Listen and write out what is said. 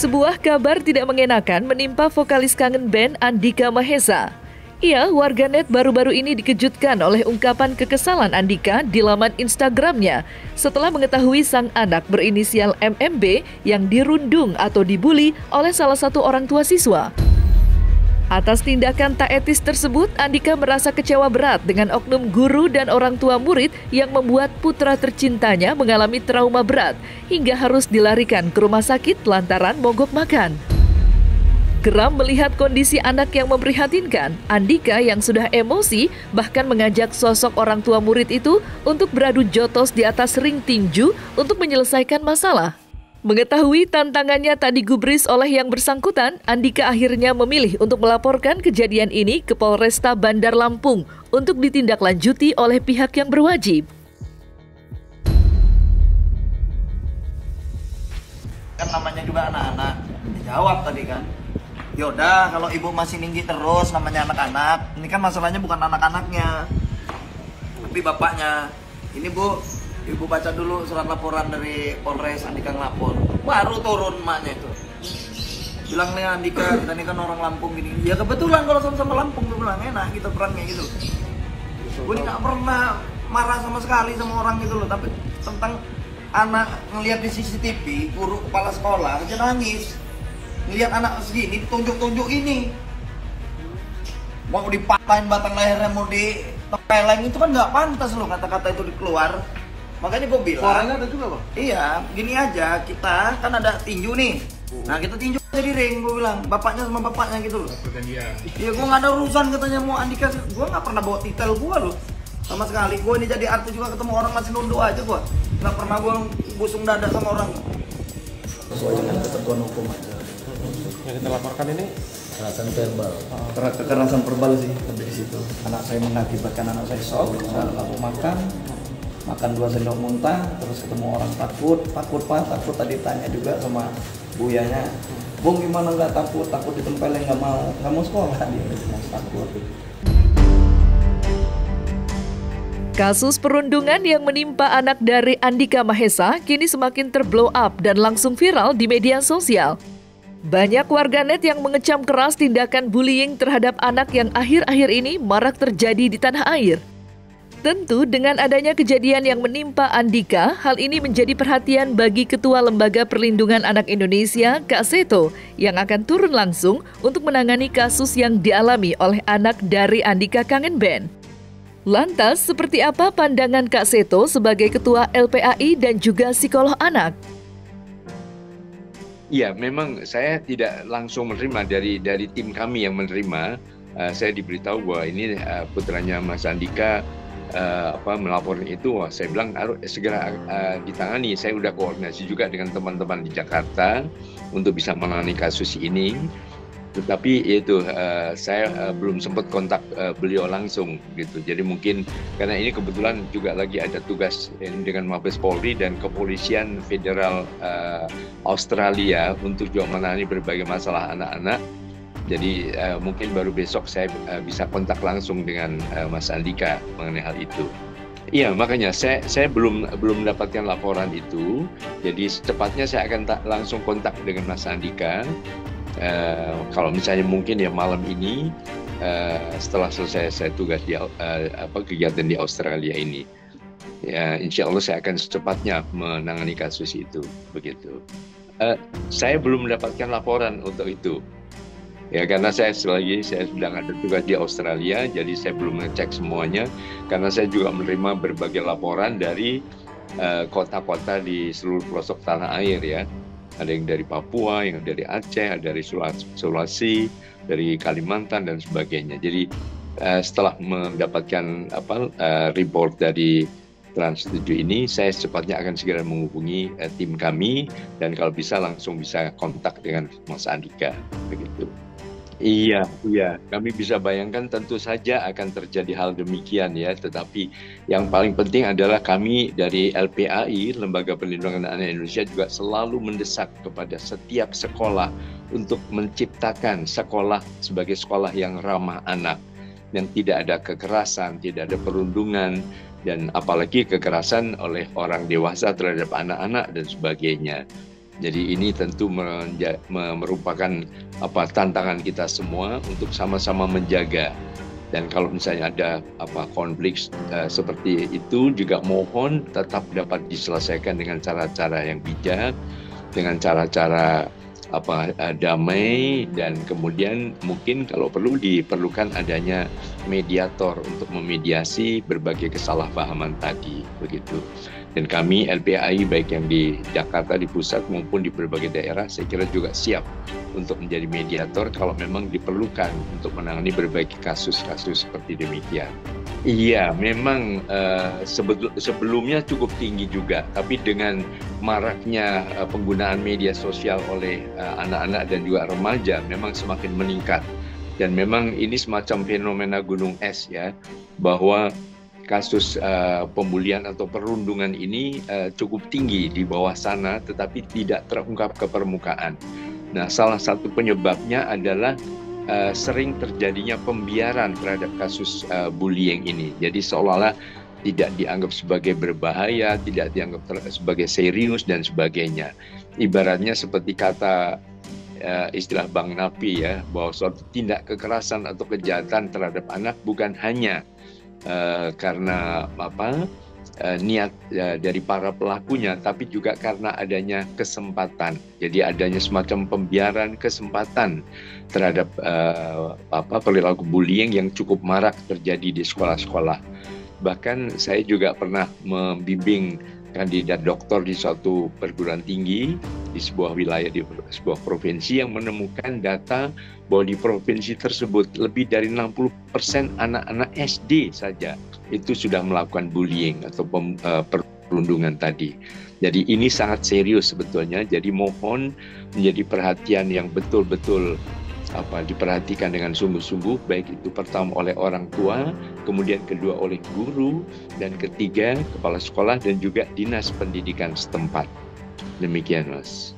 Sebuah kabar tidak mengenakan menimpa vokalis kangen band Andika Mahesa. Ia, warganet baru-baru ini dikejutkan oleh ungkapan kekesalan Andika di laman Instagramnya setelah mengetahui sang anak berinisial MMB yang dirundung atau dibully oleh salah satu orang tua siswa. Atas tindakan tak etis tersebut, Andika merasa kecewa berat dengan oknum guru dan orang tua murid yang membuat putra tercintanya mengalami trauma berat hingga harus dilarikan ke rumah sakit lantaran mogok makan. Geram melihat kondisi anak yang memprihatinkan, Andika yang sudah emosi bahkan mengajak sosok orang tua murid itu untuk beradu jotos di atas ring tinju untuk menyelesaikan masalah. Mengetahui tantangannya tak digubris oleh yang bersangkutan, Andika akhirnya memilih untuk melaporkan kejadian ini ke Polresta Bandar Lampung untuk ditindaklanjuti oleh pihak yang berwajib. Kan namanya juga anak-anak, dijawab tadi kan. Yaudah, kalau ibu masih ninggi terus namanya anak-anak, ini kan masalahnya bukan anak-anaknya, tapi bapaknya. Ini bu, ibu baca dulu surat laporan dari Polres, Andika ngelapor. Baru turun emaknya itu. Bilang nih Andika, kita ini kan orang Lampung gini. Ya kebetulan kalau sama-sama Lampung, gue bilang enak gitu perannya gitu. Gue ini gak pernah marah sama sekali sama orang gitu loh. Tapi tentang anak ngelihat di CCTV, guru kepala sekolah aja nangis. Ngelihat anak segini, tunjuk-tunjuk ini. Mau dipatahin batang lehernya, mau ditempeleng, itu kan gak pantas loh kata-kata itu dikeluar. Makanya gue bilang, suaranya ada juga bang? Iya, gini aja, kita kan ada tinju nih. Nah kita tinju aja di ring, gue bilang, bapaknya sama bapaknya gitu loh. Iya, gue gak ada urusan katanya mau Andika, gue gak pernah bawa titel gue loh. Sama sekali, gue ini jadi artis juga ketemu orang masih nunduk aja gue. Gak pernah gue busung dada sama orang. Sesuai dengan ketentuan hukum aja. Yang kita laporkan ini? Kekerasan verbal. Kekerasan verbal sih, lebih di situ. Anak saya mengakibatkan anak saya shock saat aku makan 2 sendok muntah, terus ketemu orang takut pak, tadi tanya juga sama buyanya, Bung gimana nggak takut ditempelin, nggak mau sekolah dia, takut. Kasus perundungan yang menimpa anak dari Andika Mahesa kini semakin terblow up dan langsung viral di media sosial. Banyak warganet yang mengecam keras tindakan bullying terhadap anak yang akhir-akhir ini marak terjadi di tanah air. Tentu dengan adanya kejadian yang menimpa Andika, hal ini menjadi perhatian bagi Ketua Lembaga Perlindungan Anak Indonesia, Kak Seto, yang akan turun langsung untuk menangani kasus yang dialami oleh anak dari Andika kangen band. Lantas, seperti apa pandangan Kak Seto sebagai Ketua LPAI dan juga psikolog anak? Ya, memang saya tidak langsung menerima dari tim kami yang menerima. Saya diberitahu bahwa ini putranya Mas Andika melaporkan itu. Saya bilang harus segera ditangani. Saya sudah koordinasi juga dengan teman-teman di Jakarta untuk bisa menangani kasus ini. Tetapi itu saya belum sempat kontak beliau langsung gitu. Jadi mungkin karena ini kebetulan juga lagi ada tugas dengan Mabes Polri dan Kepolisian Federal Australia untuk juga menangani berbagai masalah anak-anak. Jadi mungkin baru besok saya bisa kontak langsung dengan Mas Andika mengenai hal itu. Iya, makanya saya belum mendapatkan laporan itu. Jadi secepatnya saya akan langsung kontak dengan Mas Andika. Kalau misalnya mungkin ya malam ini setelah selesai saya tugas di kegiatan di Australia ini, ya insya Allah saya akan secepatnya menangani kasus itu. Begitu. Saya belum mendapatkan laporan untuk itu. Ya karena saya sedang ada tugas di Australia, jadi saya belum ngecek semuanya. Karena saya juga menerima berbagai laporan dari kota-kota di seluruh pelosok tanah air ya. Ada yang dari Papua, yang dari Aceh, ada dari Sulawesi, dari Kalimantan dan sebagainya. Jadi setelah mendapatkan report dari Trans7 ini, saya secepatnya akan segera menghubungi tim kami dan kalau bisa langsung bisa kontak dengan Mas Andika begitu. Iya, kami bisa bayangkan tentu saja akan terjadi hal demikian ya, tetapi yang paling penting adalah kami dari LPAI, Lembaga Perlindungan Anak Indonesia juga selalu mendesak kepada setiap sekolah untuk menciptakan sekolah sebagai sekolah yang ramah anak, yang tidak ada kekerasan, tidak ada perundungan, dan apalagi kekerasan oleh orang dewasa terhadap anak-anak dan sebagainya. Jadi ini tentu merupakan tantangan kita semua untuk sama-sama menjaga. Dan kalau misalnya ada konflik seperti itu, juga mohon tetap dapat diselesaikan dengan cara-cara yang bijak, dengan cara-cara damai, dan kemudian mungkin kalau perlu diperlukan adanya mediator untuk memediasi berbagai kesalahpahaman tadi, begitu. Dan kami LPAI baik yang di Jakarta di pusat maupun di berbagai daerah saya kira juga siap untuk menjadi mediator kalau memang diperlukan untuk menangani berbagai kasus-kasus seperti demikian. Iya, memang sebelumnya cukup tinggi juga, tapi dengan maraknya penggunaan media sosial oleh anak-anak dan juga remaja memang semakin meningkat. Dan memang ini semacam fenomena gunung es ya, bahwa kasus pembulian atau perundungan ini cukup tinggi di bawah sana tetapi tidak terungkap ke permukaan. Nah, salah satu penyebabnya adalah sering terjadinya pembiaran terhadap kasus bullying ini. Jadi seolah-olah tidak dianggap sebagai berbahaya, tidak dianggap sebagai serius dan sebagainya. Ibaratnya seperti kata istilah Bang Napi ya, bahwa suatu tindak kekerasan atau kejahatan terhadap anak bukan hanya karena niat dari para pelakunya, tapi juga karena adanya kesempatan. Jadi adanya semacam pembiaran kesempatan terhadap perilaku bullying yang cukup marak terjadi di sekolah-sekolah. Bahkan saya juga pernah membimbing kandidat doktor di suatu perguruan tinggi di sebuah wilayah, di sebuah provinsi, yang menemukan data bahwa di provinsi tersebut lebih dari 60% anak-anak SD saja itu sudah melakukan bullying atau perundungan tadi. Jadi ini sangat serius sebetulnya. Jadi mohon menjadi perhatian yang betul-betul diperhatikan dengan sungguh-sungguh, baik itu pertama oleh orang tua, kemudian kedua oleh guru, dan ketiga kepala sekolah dan juga dinas pendidikan setempat. Demikian, Mas.